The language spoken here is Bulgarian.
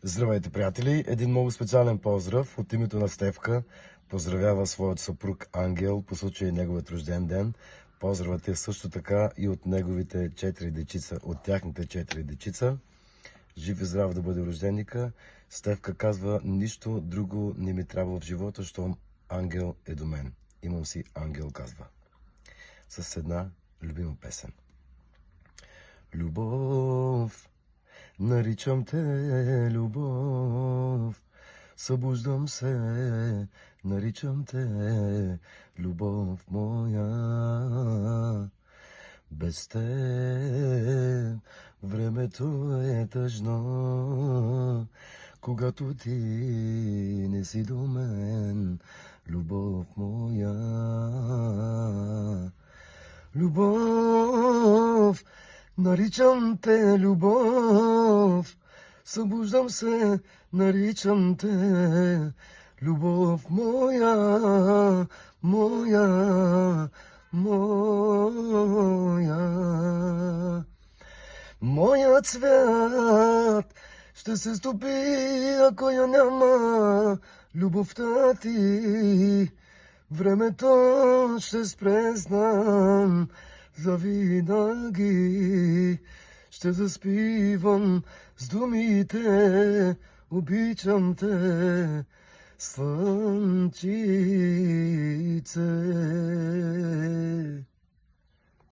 Здравейте, приятели! Един много специален поздрав от името на Стефка. Поздравява своят съпруг Ангел по случай неговият рожден ден. Поздравът е също така и от неговите 4 дечица, от тяхните 4 дечица. Жив и здрав да бъде рожденика. Стефка казва, нищо друго не ми трябва в живота, щом Ангел е до мен. Имам си Ангел, казва. С една любима песен. Любов, наричам те любов, събуждам се, наричам те любов моя. Без теб времето е тъжно, когато ти не си до мен, любов моя. Любов, наричам те любов, събуждам се, наричам те любов моя, моя, моя. Моят свят ще се стопи, ако я няма любовта ти. Времето ще спре, знам, завинаги. Ще заспивам с думите, обичам те, слънчице.